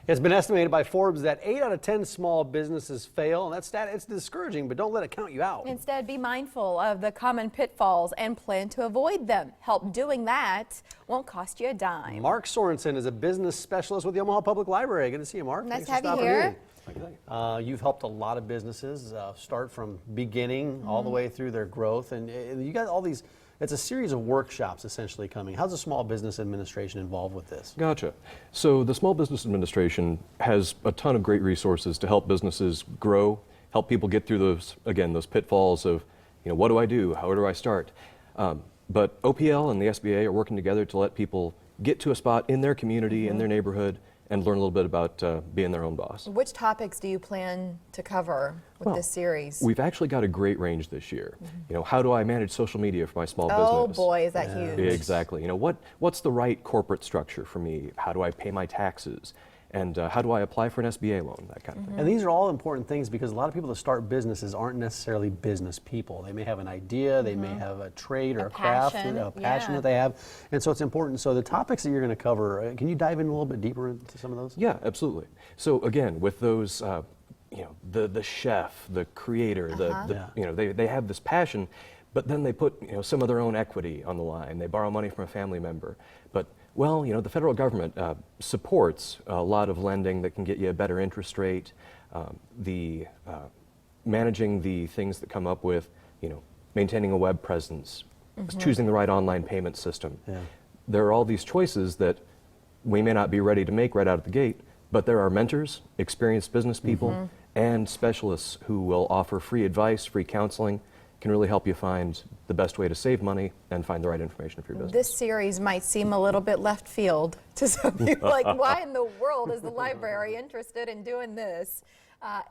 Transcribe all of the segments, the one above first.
It's been estimated by Forbes that 8 out of 10 small businesses fail, and that stat, it's discouraging, but don't let it count you out. Instead, be mindful of the common pitfalls and plan to avoid them. Help doing that won't cost you a dime. Mark Sorensen is a business specialist with the Omaha Public Library. Good to see you, Mark. Nice Thanks to have you here. You've helped a lot of businesses start from beginning all the way through their growth, and you got all these. It's a series of workshops essentially coming. How's the Small Business Administration involved with this? Gotcha. So the Small Business Administration has a ton of great resources to help businesses grow, help people get through those, again, those pitfalls of, what do I do? How do I start? But OPL and the SBA are working together to let people get to a spot in their community, in their neighborhood, and learn a little bit about being their own boss. Which topics do you plan to cover with this series? We've actually got a great range this year. How do I manage social media for my small business? Oh boy, is that huge. Exactly. What's the right corporate structure for me? How do I pay my taxes? And how do I apply for an SBA loan, that kind of thing. And these are all important things because a lot of people that start businesses aren't necessarily business people. They may have an idea, they may have a trade or a craft, a passion that they have, and so it's important. So the topics that you're going to cover, can you dive in a little bit deeper into some of those? Yeah, absolutely. So again, with those, the chef, the creator, they have this passion, but then they put some of their own equity on the line. They borrow money from a family member, but the federal government supports a lot of lending that can get you a better interest rate, managing the things that come up with, maintaining a web presence, choosing the right online payment system. There are all these choices that we may not be ready to make right out of the gate, but there are mentors, experienced business people, and specialists who will offer free advice, free counseling, can really help you find the best way to save money and find the right information for your business. This series might seem a little bit left field to some people, like why in the world is the library interested in doing this?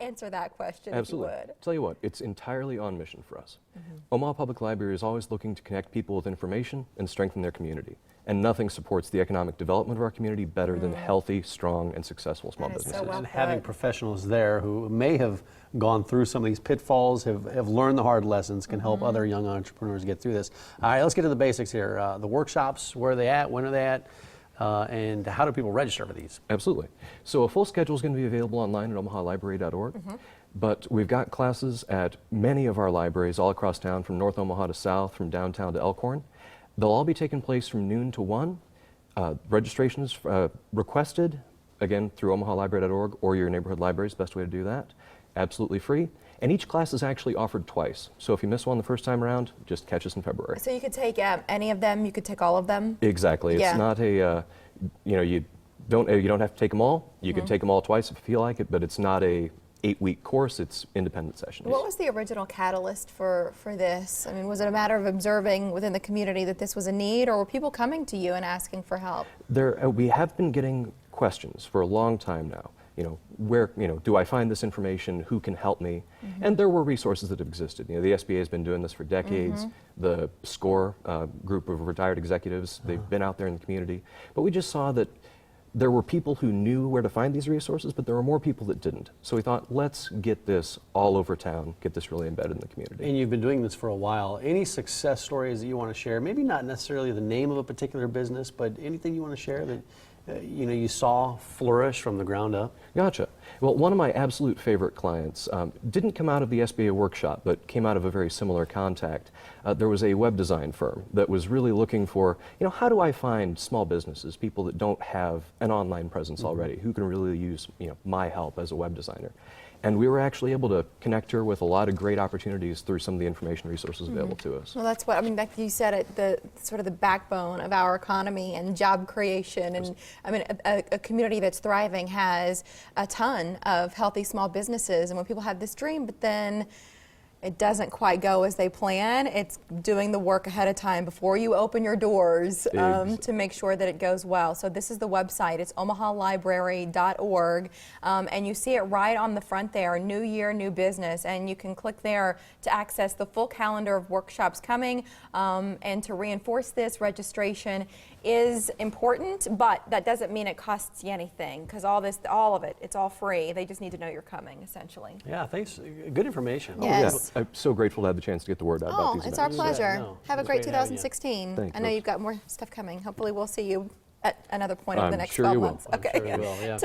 Answer that question. Absolutely. If you would. Tell you what, it's entirely on mission for us. Omaha Public Library is always looking to connect people with information and strengthen their community. And nothing supports the economic development of our community better than healthy, strong, and successful small businesses. So well and having professionals there who may have gone through some of these pitfalls, have learned the hard lessons, can help other young entrepreneurs get through this. All right, let's get to the basics here. The workshops, where are they at, when are they at, and how do people register for these? Absolutely. So a full schedule is going to be available online at omahalibrary.org. But we've got classes at many of our libraries all across town, from North Omaha to South, from downtown to Elkhorn. They'll all be taking place from noon to 1. Registrations requested, again, through omahalibrary.org or your neighborhood library is the best way to do that. Absolutely free. And each class is actually offered twice. So if you miss one the first time around, just catch us in February. So you could take any of them, you could take all of them? Exactly. It's not a, you don't have to take them all. You can take them all twice if you feel like it, but it's not a 8-week course, it's independent sessions. What was the original catalyst for this? I mean, was it a matter of observing within the community that this was a need, or were people coming to you and asking for help? We have been getting questions for a long time now. Where, do I find this information? Who can help me? And there were resources that have existed. The SBA has been doing this for decades. The SCORE group of retired executives, they've been out there in the community. But we just saw that there were people who knew where to find these resources, but there were more people that didn't. So we thought, let's get this all over town, get this really embedded in the community. And you've been doing this for a while. Any success stories that you want to share? Maybe not necessarily the name of a particular business, but anything you want to share that you saw flourish from the ground up? Gotcha. Well, one of my absolute favorite clients didn't come out of the SBA workshop, but came out of a very similar contact. There was a web design firm that was really looking for, how do I find small businesses, people that don't have an online presence already, who can really use, my help as a web designer. And we were actually able to connect her with a lot of great opportunities through some of the information resources available to us. Well, that's what, like you said, the sort of the backbone of our economy and job creation. And a community that's thriving has a ton of healthy small businesses. And when people have this dream, but then it doesn't quite go as they plan, it's doing the work ahead of time before you open your doors to make sure that it goes well. So this is the website. It's omahalibrary.org. And you see it right on the front there, New Year, New Business. And you can click there to access the full calendar of workshops coming. And to reinforce this, registration is important, but that doesn't mean it costs you anything, because all of it, it's all free. They just need to know you're coming, essentially. Yeah, thanks. Good information. Yes. I'm so grateful to have the chance to get the word out about these events. events. It's our pleasure. Yeah, no, have a great 2016. Thank you. I know you've got more stuff coming. Hopefully we'll see you at another point over the next sure 12 you will. months. I'm sure you will, yeah.